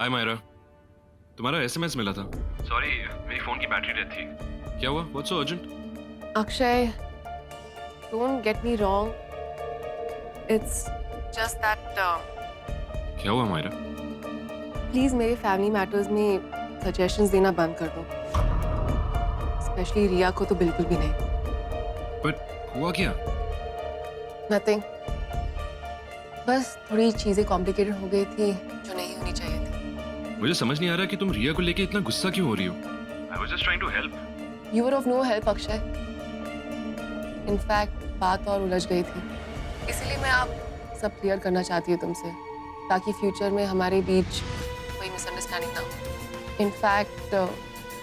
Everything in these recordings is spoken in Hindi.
हाय मायरा, तुम्हारा एसएमएस मिला था। सॉरी, मेरी फोन की बैटरी डेड थी। क्या हुआ? What's so urgent? Akshay, don't get me wrong. It's just that क्या हुआ मायरा? please मेरे फैमिली मैटर्स में सजेशंस देना बंद कर दो। स्पेशली रिया को तो बिल्कुल भी नहीं। बट हुआ क्या? Nothing. बस थोड़ी चीजें कॉम्प्लिकेटेड हो गई थी जो नहीं होनी चाहिए थी। मुझे समझ नहीं आ रहा कि तुम रिया को लेके इतना गुस्सा क्यों हो रही हो। I was just trying to help. You were of no help, Akshay. In fact, बात और उलझ गई थी। इसीलिए मैं आप सब क्लियर करना चाहती हूँ तुमसे, ताकि फ्यूचर में हमारे बीच कोई मिसअंडरस्टैंडिंग ना हो। इनफैक्ट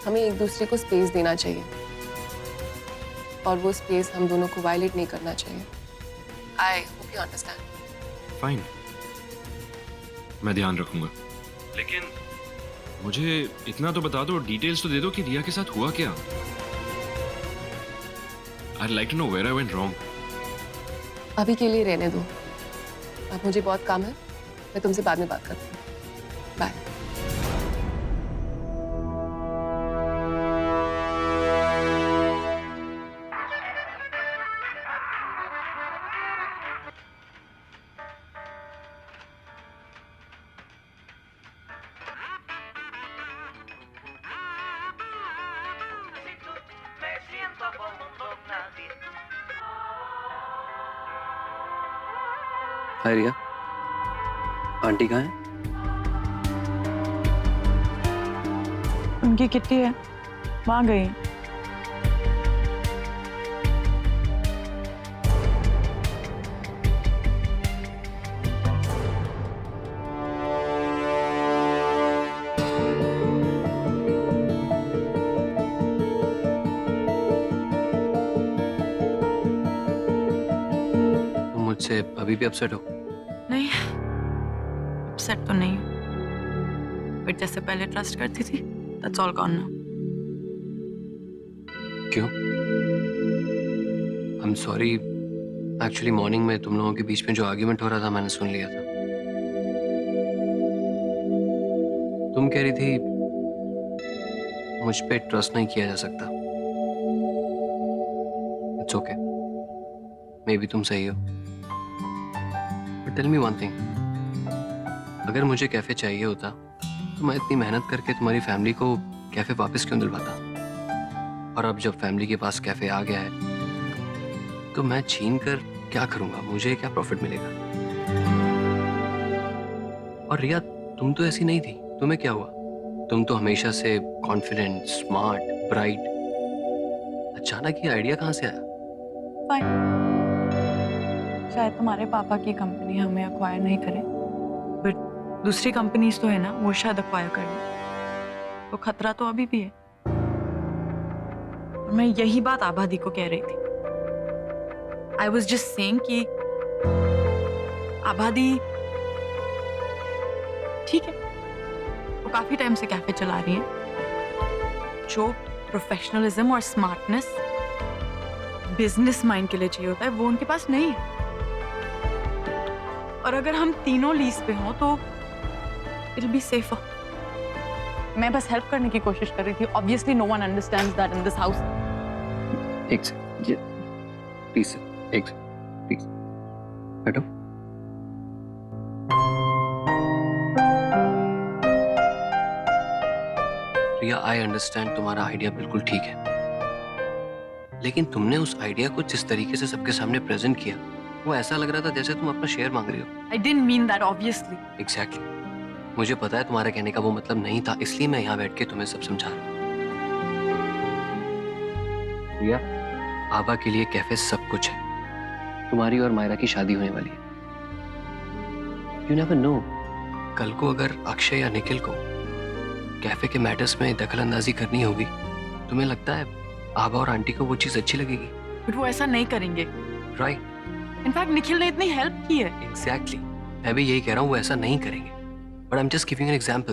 हमें एक दूसरे को स्पेस देना चाहिए और वो स्पेस हम दोनों को वायलेट नहीं करना चाहिए। I hope you understand. Fine, मैं ध्यान रखूंगा। लेकिन मुझे इतना तो बता दो, डिटेल्स तो दे दो कि रिया के साथ हुआ क्या। I'd like to know where I went wrong. अभी के लिए रहने दो। अब मुझे बहुत काम है, मैं तुमसे बाद में बात करती हूँ। बाय। हाय रिया, आंटी कहाँ है? उनकी किट्टी है, वहां गई। तुम मुझसे अभी भी अपसेट हो? नहीं, अपसेट तो नहीं हूँ, बट जैसे पहले ट्रस्ट करती थी, दैट्स ऑल गॉन नाउ। क्यों? I am sorry, actually morning में तुम लोगों के बीच में जो आर्ग्यूमेंट हो रहा था मैंने सुन लिया था। तुम कह रही थी मुझ पे ट्रस्ट नहीं किया जा सकता। इट्स ओके, मे बी तुम सही हो, but tell me one thing, अगर मुझे कैफे चाहिए होता तो मैं इतनी मेहनत करके तुम्हारी फैमिली को कैफे वापस क्यों दिलवाता? और अब जब फैमिली के पास कैफे आ गया है तो मैं छीन कर क्या करूंगा? मुझे क्या प्रॉफिट मिलेगा? और रिया, तुम तो ऐसी नहीं थी, तुम्हें क्या हुआ? तुम तो हमेशा से कॉन्फिडेंट, स्मार्ट, ब्राइट। अचानक ये आइडिया कहाँ से आया? फाइन, शायद तुम्हारे पापा की कंपनी हमें अक्वायर नहीं करे, बट दूसरी कंपनीज तो है ना, वो शायद अक्वायर कर ले, तो खतरा तो अभी भी है। और मैं यही बात आबादी को कह रही थी। आई वॉज जस्ट सेइंग कि आबादी ठीक है, वो काफी टाइम से कैफे चला रही है, जो प्रोफेशनलिज्म और स्मार्टनेस बिजनेस माइंड के लिए चाहिए होता है वो उनके पास नहीं है। और अगर हम तीनों लीज पे हों तो इट विल बी सेफर। मैं बस हेल्प करने की कोशिश कर रही थी। Obviously no one understands that in this house. एक सेकंड, ये प्लीज, एक सेकंड प्लीज, बैठो। रिया, आई अंडरस्टैंड, तुम्हारा आइडिया बिल्कुल ठीक है, लेकिन तुमने उस आइडिया को जिस तरीके से सबके सामने प्रेजेंट किया वो ऐसा लग रहा था जैसे तुम अपना शेयर मांग रही हो। I didn't mean that obviously. Exactly, मुझे पता है तुम्हारे कहने का वो मतलब नहीं था, इसलिए मैं यहाँ बैठ के तुम्हें सब समझा रहा हूँ। रिया, आबा के लिए कैफे सब कुछ है। तुम्हारी और मायरा की शादी होने वाली है। यू नेवर नो, कल को अगर अक्षय या निखिल को कैफे के मैटर्स में दखल अंदाजी करनी होगी, तुम्हें लगता है आबा और आंटी को वो चीज अच्छी लगेगी? बट वो ऐसा नहीं करेंगे। राइट, इनफैक्ट निखिल ने इतनी हेल्प की है। एग्जैक्टली, मैं भी यही कह रहा हूँ, वो ऐसा नहीं करेंगे। But I am just giving an example.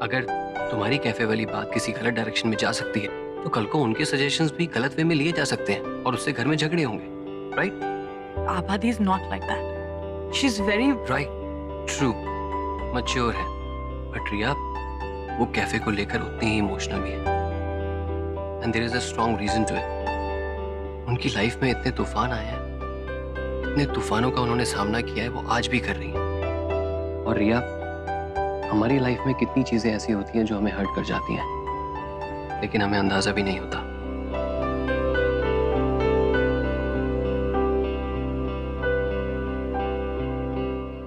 अगर तुम्हारी कैफे वाली बात किसी गलत डायरेक्शन में जा सकती है तो कल को उनके सजेशंस भी गलत वे में लिए जा सकते हैं और उससे घर में झगड़े होंगे। राइट? आबादी is not like that. She is very right, true, mature है, बट रिया वो कैफे को लेकर उतनी ही इमोशनल भी है and there is a strong reason to it. उनकी लाइफ में इतने तूफान आए हैं, इतने तूफानों का उन्होंने सामना किया है, वो आज भी कर रही हैं। और रिया हमारी लाइफ में कितनी चीजें ऐसी होती हैं जो हमें हर्ट कर जाती हैं, लेकिन हमें अंदाजा भी नहीं होता।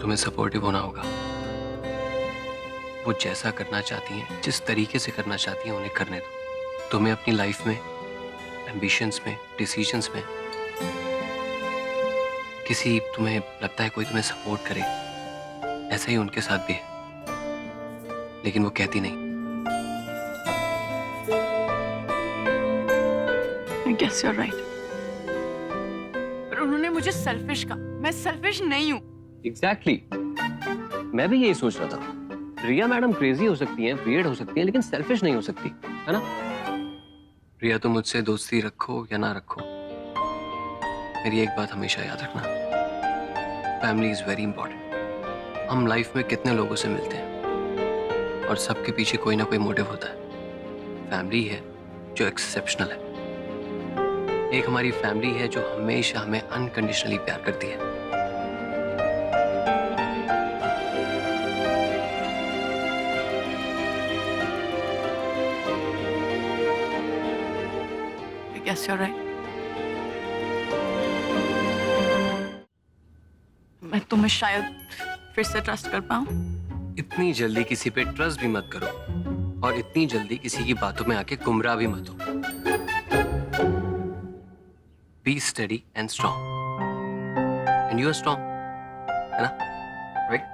तुम्हें सपोर्टिव होना होगा। वो जैसा करना चाहती हैं, जिस तरीके से करना चाहती हैं, उन्हें करने दो। तुम्हें अपनी लाइफ में, एम्बिशंस में, डिसीजंस में किसी तुम्हें लगता है कोई तुम्हें सपोर्ट करे, ऐसा ही उनके साथ भी है, लेकिन वो कहती नहीं। I guess you're right. पर उन्होंने मुझे सेल्फिश कहा, मैं सेल्फिश नहीं हूँ। एग्जैक्टली मैं भी यही सोच रहा था। रिया मैडम क्रेजी हो सकती हैं, वियर्ड हो सकती हैं, लेकिन सेल्फिश नहीं हो सकती, है ना? रिया तुम मुझसे दोस्ती रखो या ना रखो, मेरी एक बात हमेशा याद रखना, फैमिली इज वेरी इंपॉर्टेंट। हम लाइफ में कितने लोगों से मिलते हैं और सबके पीछे कोई ना कोई मोटिव होता है। फैमिली है जो एक्सेप्शनल है। एक हमारी फैमिली है जो हमेशा हमें अनकंडीशनली प्यार करती है। I guess you're right. मैं तुम्हें शायद फिर से ट्रस्ट कर पाऊं। इतनी जल्दी किसी पे ट्रस्ट भी मत करो और इतनी जल्दी किसी की बातों में आके गुमराह भी मत हो। Be steady and strong and you are strong, है ना? Right?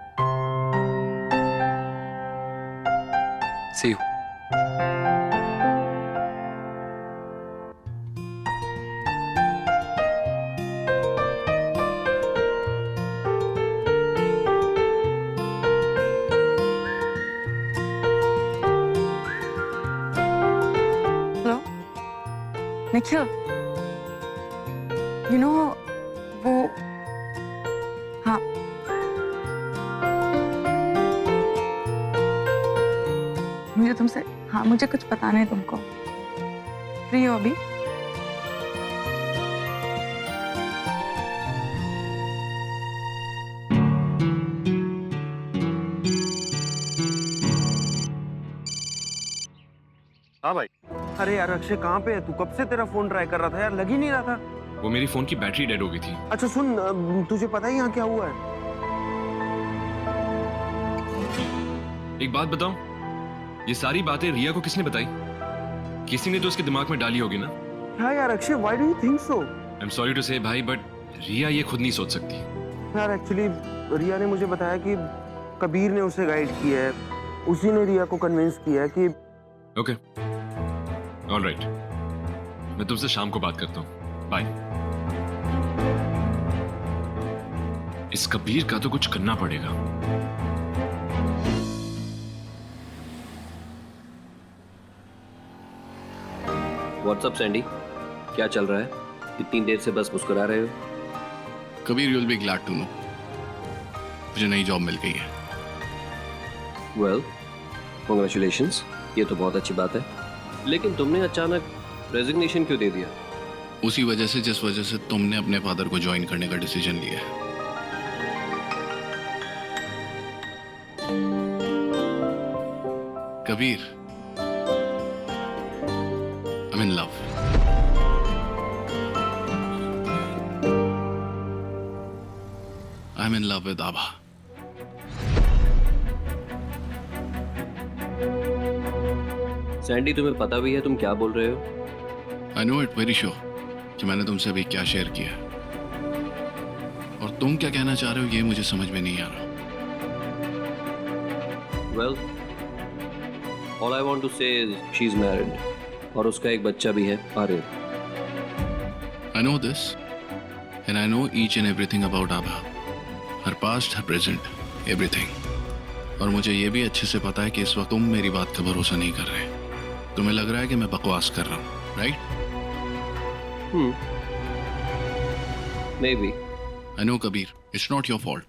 See you. Nikhil, you know वो, हाँ, मुझे कुछ बताना है तुमको। फ्री हो अभी? हाँ भाई। अरे यार अक्षय कहाँ पे है तू? कब से तेरा फोन ट्राई कर रहा था यार, लग ही नहीं रहा था। वो मेरी फोन की बैटरी डेड हो गई थी। अच्छा सुन, तुझे पता है यहाँ क्या हुआ है? एक बात बताऊं, ये सारी बातें रिया को किसने बताई? किसी ने तो उसके दिमाग में डाली होगी ना। हाँ यार Akshay, why do you think so? I am sorry to say भाई, बट रिया ये खुद नहीं सोच सकती। यार एक्चुअली रिया ने मुझे बताया कि कबीर ने उसे गाइड किया है, उसी ने रिया को कन्विंस किया है कि ओके, ऑलराइट, मैं तुमसे शाम को बात करता हूँ। बाय। इस कबीर का तो कुछ करना पड़ेगा। व्हाट्सअप सैंडी, क्या चल रहा है? इतनी देर से बस मुस्कुरा रहे हो। Kabir, you'll be glad to know, मुझे नई जॉब मिल गई है। वेल, कांग्रेचुलेशंस, ये तो बहुत अच्छी बात है। लेकिन तुमने अचानक रेजिग्नेशन क्यों दे दिया? उसी वजह से जिस वजह से तुमने अपने फादर को ज्वाइन करने का डिसीजन लिया है। Kabir, I'm in love. I'm in love with Abha. Sandy, तुम्हें पता भी है तुम क्या बोल रहे हो? I know it very sure कि मैंने तुमसे अभी क्या शेयर किया है, और तुम क्या कहना चाह रहे हो ये मुझे समझ में नहीं आ रहा। Well, all I want to say is she's married, और उसका एक बच्चा भी है, Aryan. I know this, and I know each and everything about Abha, her past, her present, everything. और मुझे ये भी अच्छे से पता है कि इस वक्त तुम मेरी बात का भरोसा नहीं कर रहे। तुम्हें लग रहा है कि मैं बकवास कर रहा हूँ, right? Maybe. I know Kabir, it's not your fault.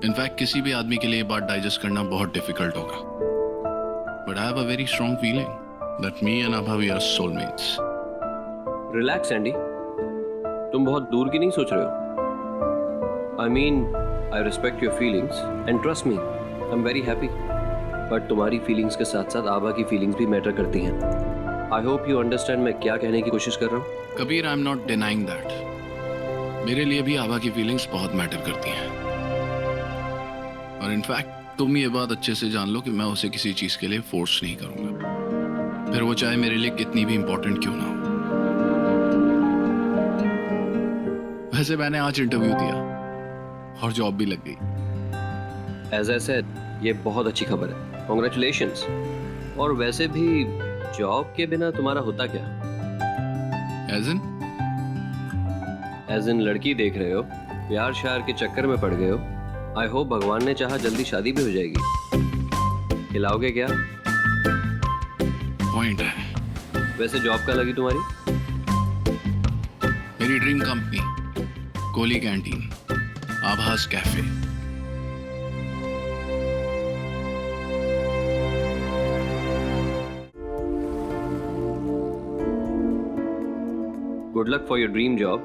In fact किसी भी आदमी के लिए ये बात डाइजेस्ट करना बहुत डिफिकल्ट होगा। but I have a very strong feeling that me and Abha, we are soulmates. Relax Sandy, तुम बहुत दूर की नहीं सोच रहे हो. I mean I respect your feelings and trust me, I am very happy. But तुम्हारी फीलिंग्स के साथ साथ आभा की फीलिंग्स भी मैटर करती हैं. आई होप यू अंडरस्टैंड मैं क्या कहने की कोशिश कर रहा हूँ. Kabir, I am not denying that. मेरे लिए भी आभा की फीलिंग्स बहुत मैटर करती हैं. और इनफैक्ट तुम ये बात अच्छे से जान लो कि मैं उसे किसी चीज के लिए फोर्स नहीं करूंगा, फिर वो चाहे मेरे लिए कितनी भी इंपॉर्टेंट क्यों ना हो. वैसे मैंने आज इंटरव्यू दिया और जॉब भी लग गई. एज आई सेड, ये बहुत अच्छी खबर है. कॉन्ग्रेचुलेशंस. और वैसे भी जॉब के बिना तुम्हारा होता क्या? एज इन लड़की देख रहे हो, प्यार श्यार के चक्कर में पड़ गए हो. आई होप भगवान ने चाहा जल्दी शादी भी हो जाएगी. खिलाओगे क्या? पॉइंट है. वैसे जॉब का लगी तुम्हारी? मेरी dream company, Kohli canteen, Aabhas cafe. Good luck for your dream job.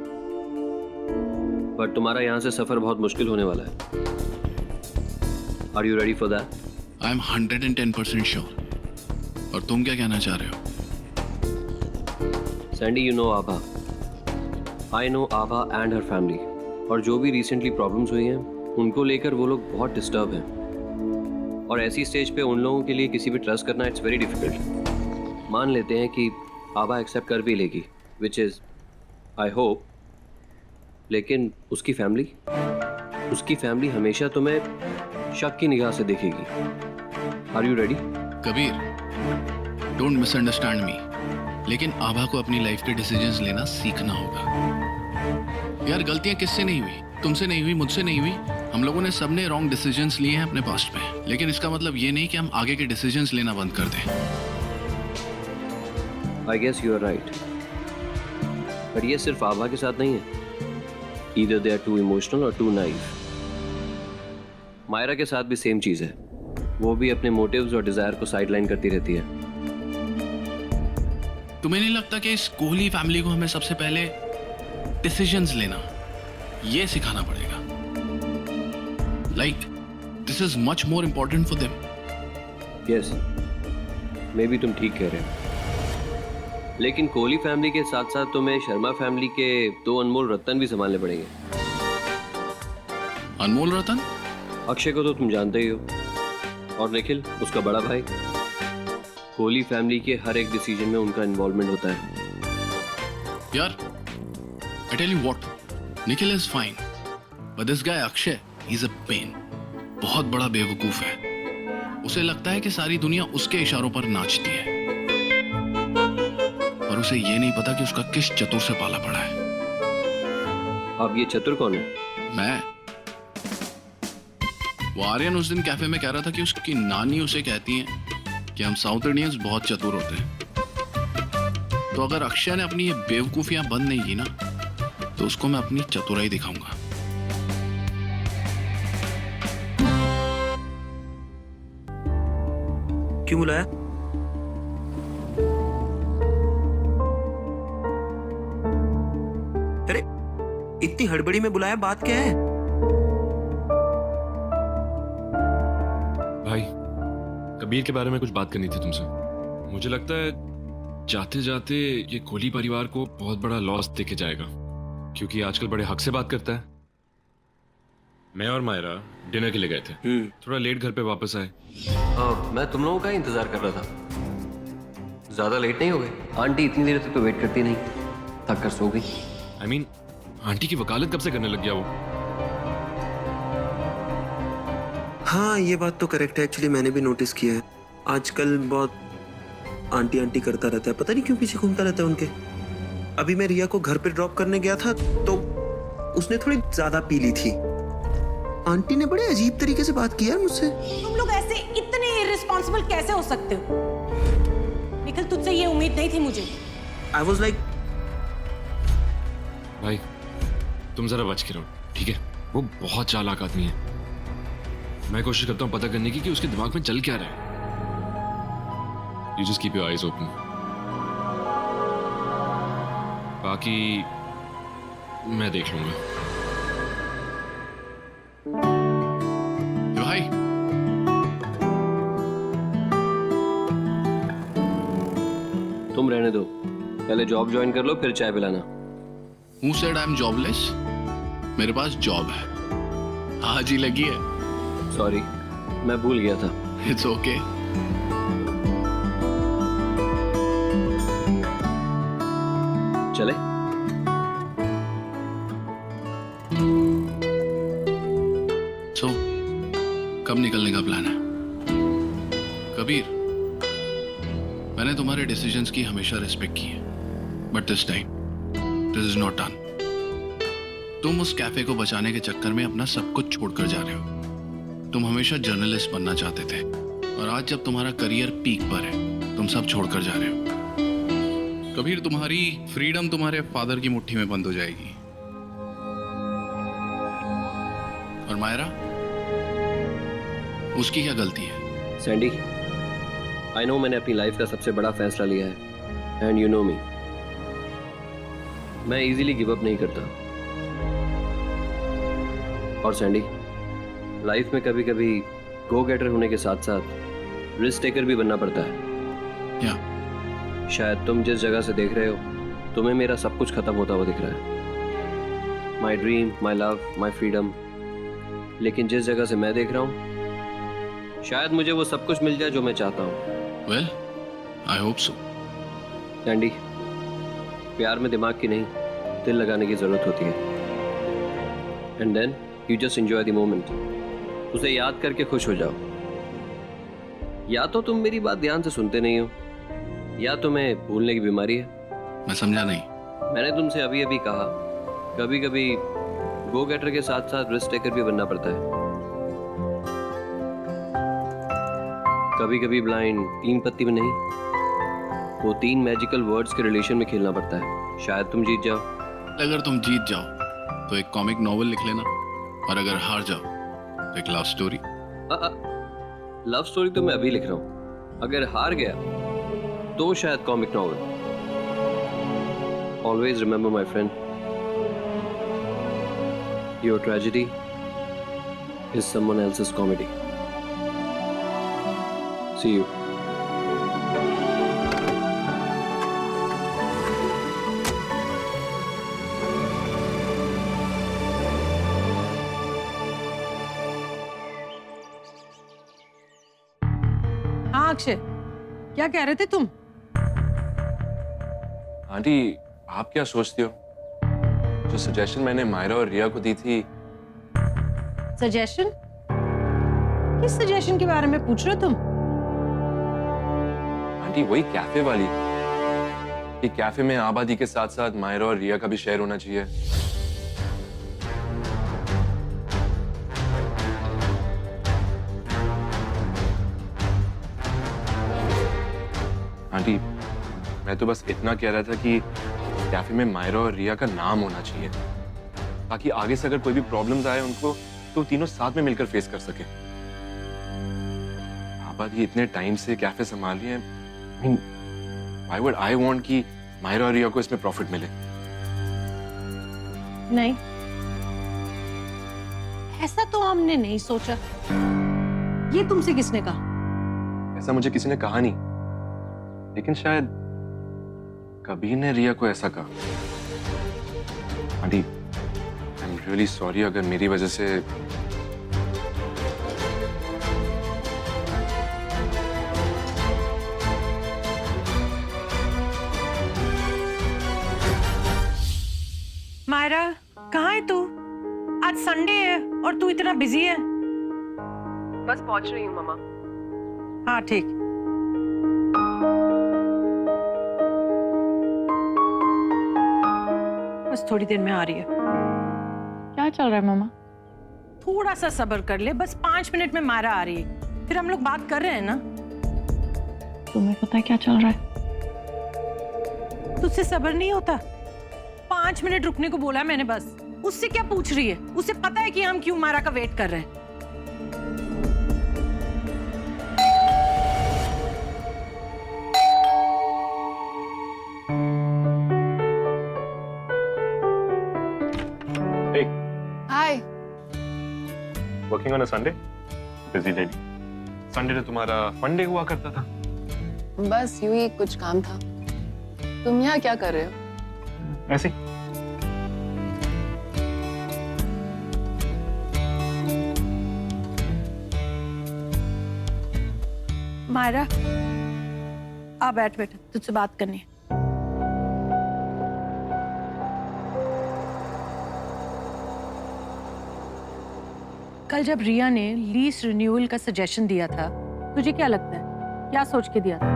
But तुम्हारा यहाँ से सफर बहुत मुश्किल होने वाला है. Are you ready for that? I am 110% sure. और तुम क्या कहना चाह रहे हो? Sandy, you know Aabha. I know Aabha and her family. और जो भी रिसेंटली प्रॉब्लम्स हुई हैं, उनको लेकर वो लोग बहुत डिस्टर्ब हैं. और ऐसी स्टेज पे उन लोगों के लिए किसी भी ट्रस्ट करना इट्स वेरी डिफिकल्ट. मान लेते हैं कि आभा एक्सेप्ट कर भी लेगी, विच इज़ आई होप. लेकिन उसकी फैमिली हमेशा तुम्हें शक की निगाह से देखेगी. Are you ready? Kabir, don't misunderstand me, लेकिन आभा को अपनी लाइफ के डिसीजंस लेना सीखना होगा. यार, गलतियां किससे नहीं हुई? तुमसे नहीं हुई, मुझसे नहीं हुई. हम लोगों ने सबने रॉन्ग डिसीजंस लिए हैं अपने पास्ट में. लेकिन इसका मतलब ये नहीं कि हम आगे के डिसीजंस लेना बंद कर दें. I guess you are right. पर ये सिर्फ आभा के साथ नहीं है. Either they are too emotional or too naive. Myra के साथ भी सेम चीज है. वो भी अपने मोटिव्स और डिजायर को साइडलाइन करती रहती है. तुम्हें नहीं लगता कि इस कोहली फैमिली को हमें सबसे पहले डिसीजंस लेना ये सिखाना पड़ेगा? Like this is much more important for them. Yes, may be तुम ठीक कह रहे हो. लेकिन कोहली फैमिली के साथ साथ तुम्हें शर्मा फैमिली के 2 अनमोल रत्न भी संभालने पड़ेंगे. अनमोल रतन? अक्षय को तो तुम जानते ही हो, और निखिल, उसका बड़ा भाई. कोहली फैमिली के हर एक डिसीजन में उनका इन्वॉल्वमेंट होता है. यार, I tell you what, Nikhil is fine, but this guy Akshay, he is a pain. बहुत बड़ा बेवकूफ है. उसे लगता है कि सारी दुनिया उसके इशारों पर नाचती है, और उसे ये नहीं पता कि उसका किस चतुर से पाला पड़ा है. अब ये चतुर कौन है? मैं. वो आर्यन उस दिन कैफे में कह रहा था कि उसकी नानी उसे कहती हैं कि हम साउथ इंडियंस बहुत चतुर होते हैं. तो अगर अक्षय ने अपनी ये बेवकूफियां बंद नहीं की ना, तो उसको मैं अपनी चतुराई दिखाऊंगा. क्यों बुलाया? अरे, इतनी हड़बड़ी में बुलाया, बात क्या है? भाई, कबीर के बारे में कुछ बात करनी थी तुमसे. मुझे लगता है जाते जाते ये कोहली परिवार को बहुत बड़ा लॉस देके जाएगा, क्योंकि आजकल बड़े हक से बात करता है. मैं और मायरा डिनर के लिए गए थे. थोड़ा लेट घर पे वापस आए. मैं तुम लोगों का ही इंतजार कर रहा था. ज्यादा लेट नहीं हो गए? आंटी इतनी देर तक तो वेट करती नहीं, थक कर सो गई. आई मीन, आंटी की वकालत कब से करने लग गया वो? हाँ, ये बात तो करेक्ट है. एक्चुअली मैंने भी नोटिस किया है, आजकल बहुत आंटी आंटी करता रहता है. पता नहीं क्यों पीछे घूमता रहता है उनके. अभी मैं रिया को घर पे ड्रॉप करने गया था, तो उसने थोड़ी ज्यादा पी ली थी. आंटी ने बड़े अजीब तरीके से बात किया मुझसे. तुम लोग ऐसे इतने इररिस्पॉन्सिबल कैसे हो सकते हो? निखिल, तुझसे ये उम्मीद नहीं थी मुझे. आई वॉज लाइक, भाई तुम जरा बच के रहो, ठीक है? वो बहुत चालाक आदमी है. मैं कोशिश करता हूँ पता करने की कि उसके दिमाग में चल क्या रहा है. You just keep your eyes open. बाकी मैं देख लूंगा। ए भाई, तुम रहने दो, पहले जॉब ज्वाइन कर लो फिर चाय पिलाना। Who said I am jobless? मेरे पास जॉब है, आज ही लगी है। सॉरी, मैं भूल गया था। It's okay. चले? सो कब निकलने का प्लान है? कबीर, मैंने तुम्हारे डिसीजंस की हमेशा रिस्पेक्ट की है, but this time this is not done. तुम उस कैफे को बचाने के चक्कर में अपना सब कुछ छोड़कर जा रहे हो। तुम हमेशा जर्नलिस्ट बनना चाहते थे, और आज जब तुम्हारा करियर पीक पर है, तुम सब छोड़कर जा रहे हो। कबीर, तुम्हारी फ्रीडम तुम्हारे फादर की मुट्ठी में बंद हो जाएगी। और मायरा, उसकी क्या गलती है? सैंडी, आई नो मैंने अपनी लाइफ का सबसे बड़ा फैसला लिया है, एंड यू नो मी, मैं इजीली गिव अप नहीं करता। और सैंडी, लाइफ में कभी कभी गो गेटर होने के साथ साथ रिस्क टेकर भी बनना पड़ता है। क्या? शायद तुम जिस जगह से देख रहे हो, तुम्हें मेरा सब कुछ खत्म होता हुआ दिख रहा है, my dream, my love, my freedom. लेकिन जिस जगह से मैं देख रहा हूँ, शायद मुझे वो सब कुछ मिल जाए जो मैं चाहता हूँ। Well, I hope so. Sandy, प्यार में दिमाग की नहीं, दिल लगाने की जरूरत होती है। And then you just enjoy the moment. उसे याद करके खुश हो जाओ। या तो तुम मेरी बात ध्यान से सुनते नहीं हो, या तुम्हें भूलने की बीमारी है। मैं समझा नहीं। मैंने तुमसे अभी अभी कहा, कभी कभी गो गेटर के साथ साथ रिस्क टेकर भी बनना पड़ता है। कभी कभी ब्लाइंड 3 पत्ती में नहीं, वो 3 मैजिकल वर्ड्स के रिलेशन में खेलना पड़ता है। शायद तुम जीत जाओ। अगर तुम जीत जाओ तो एक कॉमिक नॉवल लिख लेना, और अगर हार जाओ तो एक लव स्टोरी। लव स्टोरी तो मैं अभी लिख रहा हूँ, अगर हार गया तो शायद comic novel. Always remember my friend, your tragedy is someone else's comedy. See you. हाँ अक्षय, क्या कह रहे थे तुम? आंटी, आप क्या सोचती हो? जो सजेशन मैंने मायरा और रिया को दी थी। सजेशन? किस सजेशन के बारे में पूछ रहे हो तुम? आंटी, वही कैफे वाली, कि कैफे में आबादी के साथ साथ मायरा और रिया का भी शेयर होना चाहिए। आंटी, मैं तो बस इतना कह रहा था कि कैफे में मायरा और रिया का नाम होना चाहिए, ताकि आगे से अगर कोई भी प्रॉब्लम्स आए उनको, तो तीनों साथ में मिलकर फेस कर सके। आबादी इतने टाइम से कैफे संभाल रही है, Why would I want कि मायरा और रिया को इसमें प्रॉफिट मिले? नहीं, ऐसा तो हमने नहीं सोचा। ये तुमसे किसने कहा? ऐसा मुझे किसी ने कहा नहीं, लेकिन शायद कबीर ने रिया को ऐसा कहा। Aunty, I am really sorry अगर मेरी वजह से मायरा, कहाँ है तू? आज संडे है और तू इतना बिजी है। बस पहुंच रही हूँ मामा। हाँ ठीक। बस थोड़ी देर में आ रही है। क्या चल रहा है मामा? थोड़ा सा सब्र कर ले, बस 5 मिनट में मायरा आ रही है, फिर हम लोग बात कर रहे हैं ना। तुम्हें पता है क्या चल रहा है? तुझसे सब्र नहीं होता? 5 मिनट रुकने को बोला मैंने बस। उससे क्या पूछ रही है? उसे पता है कि हम क्यों मायरा का वेट कर रहे हैं। Working on a Sunday? Busy lady. Sunday तो तुम्हारा फंडे हुआ करता था। बस यूं ही कुछ काम था। तुम यहाँ क्या कर रहे हो? ऐसे ही। मायरा, आ बैठ बेटा, तुझसे बात करनी है। कल जब रिया ने लीज रिन्यूअल का सजेशन दिया था, तुझे क्या लगता है क्या सोच के दिया था?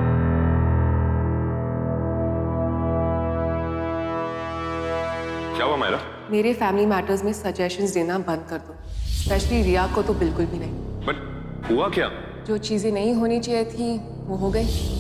क्या हुआ मायरा? मेरे फैमिली मैटर्स में सजेशंस देना बंद कर दो, स्पेशली रिया को तो बिल्कुल भी नहीं। बट हुआ क्या? जो चीजें नहीं होनी चाहिए थी वो हो गई।